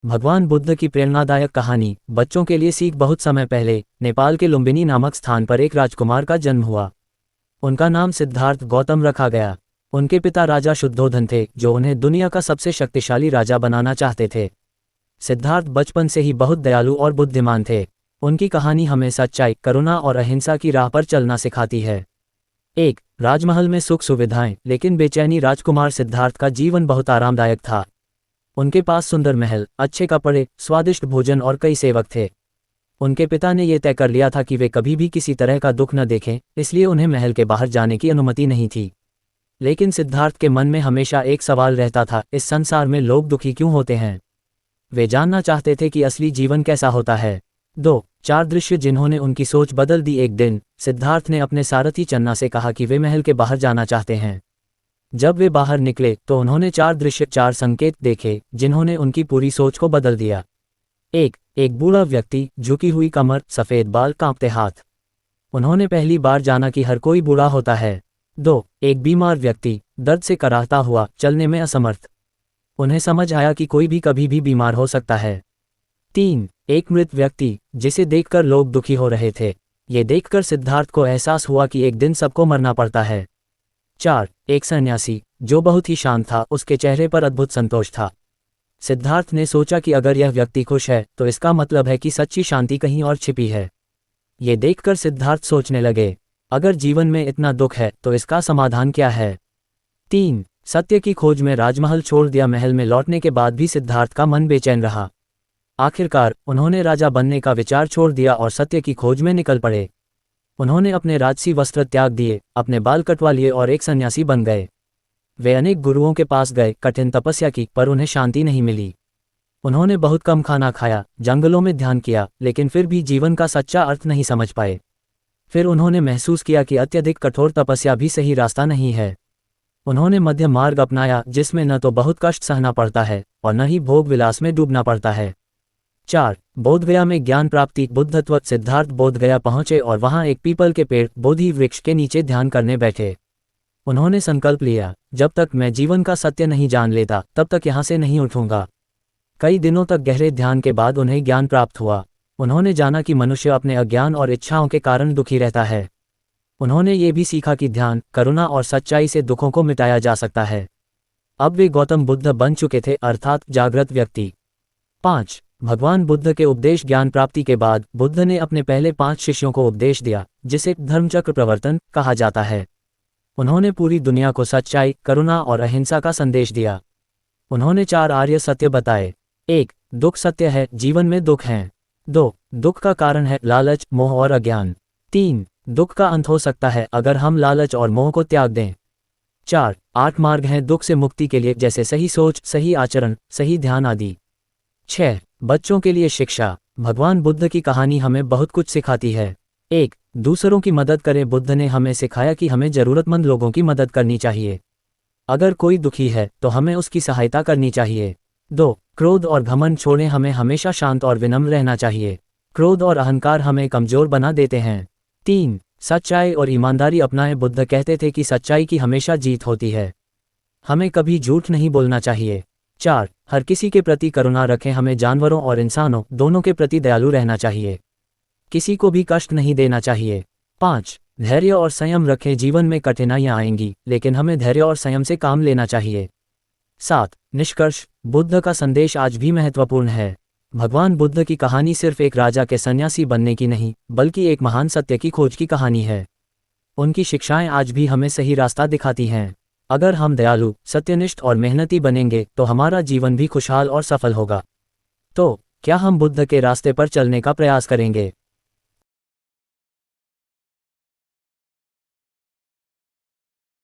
भगवान बुद्ध की प्रेरणादायक कहानी। बच्चों के लिए सीख। बहुत समय पहले नेपाल के लुम्बिनी नामक स्थान पर एक राजकुमार का जन्म हुआ। उनका नाम सिद्धार्थ गौतम रखा गया। उनके पिता राजा शुद्धोधन थे, जो उन्हें दुनिया का सबसे शक्तिशाली राजा बनाना चाहते थे। सिद्धार्थ बचपन से ही बहुत दयालु और बुद्धिमान थे। उनकी कहानी हमें सच्चाई, करुणा और अहिंसा की राह पर चलना सिखाती है। एक राजमहल में सुख सुविधाएं लेकिन बेचैनी। राजकुमार सिद्धार्थ का जीवन बहुत आरामदायक था। उनके पास सुंदर महल, अच्छे कपड़े, स्वादिष्ट भोजन और कई सेवक थे। उनके पिता ने यह तय कर लिया था कि वे कभी भी किसी तरह का दुख न देखें, इसलिए उन्हें महल के बाहर जाने की अनुमति नहीं थी। लेकिन सिद्धार्थ के मन में हमेशा एक सवाल रहता था, इस संसार में लोग दुखी क्यों होते हैं। वे जानना चाहते थे कि असली जीवन कैसा होता है। 2-4 दृश्य जिन्होंने उनकी सोच बदल दी। एक दिन सिद्धार्थ ने अपने सारथी चन्ना से कहा कि वे महल के बाहर जाना चाहते हैं। जब वे बाहर निकले तो उन्होंने 4 संकेत देखे जिन्होंने उनकी पूरी सोच को बदल दिया। एक बूढ़ा व्यक्ति, झुकी हुई कमर, सफ़ेद बाल, कांपते हाथ। उन्होंने पहली बार जाना कि हर कोई बूढ़ा होता है। 2 एक बीमार व्यक्ति, दर्द से कराहता हुआ, चलने में असमर्थ। उन्हें समझ आया कि कोई भी कभी भी बीमार हो सकता है। 3 एक मृत व्यक्ति, जिसे देखकर लोग दुखी हो रहे थे। ये देखकर सिद्धार्थ को एहसास हुआ कि एक दिन सबको मरना पड़ता है। 4 एक सन्यासी, जो बहुत ही शांत था, उसके चेहरे पर अद्भुत संतोष था। सिद्धार्थ ने सोचा कि अगर यह व्यक्ति खुश है तो इसका मतलब है कि सच्ची शांति कहीं और छिपी है। ये देखकर सिद्धार्थ सोचने लगे, अगर जीवन में इतना दुख है तो इसका समाधान क्या है। 3 सत्य की खोज में। राजमहल छोड़ दिया। महल में लौटने के बाद भी सिद्धार्थ का मन बेचैन रहा। आखिरकार उन्होंने राजा बनने का विचार छोड़ दिया और सत्य की खोज में निकल पड़े। उन्होंने अपने राजसी वस्त्र त्याग दिए, अपने बाल कटवा लिए और एक सन्यासी बन गए। वे अनेक गुरुओं के पास गए, कठिन तपस्या की, पर उन्हें शांति नहीं मिली। उन्होंने बहुत कम खाना खाया, जंगलों में ध्यान किया, लेकिन फिर भी जीवन का सच्चा अर्थ नहीं समझ पाए। फिर उन्होंने महसूस किया कि अत्यधिक कठोर तपस्या भी सही रास्ता नहीं है। उन्होंने मध्य मार्ग अपनाया, जिसमें न तो बहुत कष्ट सहना पड़ता है और न ही भोग विलास में डूबना पड़ता है। 4 बोधगया में ज्ञान प्राप्ति। बुद्धत्व। सिद्धार्थ बोधगया पहुंचे और वहां एक पीपल के पेड़, बोधि वृक्ष के नीचे ध्यान करने बैठे। उन्होंने संकल्प लिया, जब तक मैं जीवन का सत्य नहीं जान लेता तब तक यहां से नहीं उठूंगा। कई दिनों तक गहरे ध्यान के बाद उन्हें ज्ञान प्राप्त हुआ। उन्होंने जाना कि मनुष्य अपने अज्ञान और इच्छाओं के कारण दुखी रहता है। उन्होंने ये भी सीखा कि ध्यान, करुणा और सच्चाई से दुखों को मिटाया जा सकता है। अब वे गौतम बुद्ध बन चुके थे, अर्थात जागृत व्यक्ति। 5 भगवान बुद्ध के उपदेश। ज्ञान प्राप्ति के बाद बुद्ध ने अपने पहले 5 शिष्यों को उपदेश दिया, जिसे धर्मचक्र प्रवर्तन कहा जाता है। उन्होंने पूरी दुनिया को सच्चाई, करुणा और अहिंसा का संदेश दिया। उन्होंने 4 आर्य सत्य बताए। 1 दुख सत्य है, जीवन में दुख हैं। 2 दुख का कारण है लालच, मोह और अज्ञान। 3 दुख का अंत हो सकता है अगर हम लालच और मोह को त्याग दें। 4 8 मार्ग हैं दुख से मुक्ति के लिए, जैसे सही सोच, सही आचरण, सही ध्यान आदि। 6 बच्चों के लिए शिक्षा। भगवान बुद्ध की कहानी हमें बहुत कुछ सिखाती है। 1 दूसरों की मदद करें। बुद्ध ने हमें सिखाया कि हमें जरूरतमंद लोगों की मदद करनी चाहिए। अगर कोई दुखी है तो हमें उसकी सहायता करनी चाहिए। 2 क्रोध और घमंड छोड़ें। हमें हमेशा शांत और विनम्र रहना चाहिए। क्रोध और अहंकार हमें कमजोर बना देते हैं। 3 सच्चाई और ईमानदारी अपनाएं। बुद्ध कहते थे कि सच्चाई की हमेशा जीत होती है। हमें कभी झूठ नहीं बोलना चाहिए। 4 हर किसी के प्रति करुणा रखें। हमें जानवरों और इंसानों दोनों के प्रति दयालु रहना चाहिए। किसी को भी कष्ट नहीं देना चाहिए। 5 धैर्य और संयम रखें। जीवन में कठिनाइयां आएंगी, लेकिन हमें धैर्य और संयम से काम लेना चाहिए। 7 निष्कर्ष। बुद्ध का संदेश आज भी महत्वपूर्ण है। भगवान बुद्ध की कहानी सिर्फ एक राजा के सन्यासी बनने की नहीं, बल्कि एक महान सत्य की खोज की कहानी है। उनकी शिक्षाएं आज भी हमें सही रास्ता दिखाती हैं। अगर हम दयालु, सत्यनिष्ठ और मेहनती बनेंगे तो हमारा जीवन भी खुशहाल और सफल होगा। तो क्या हम बुद्ध के रास्ते पर चलने का प्रयास करेंगे?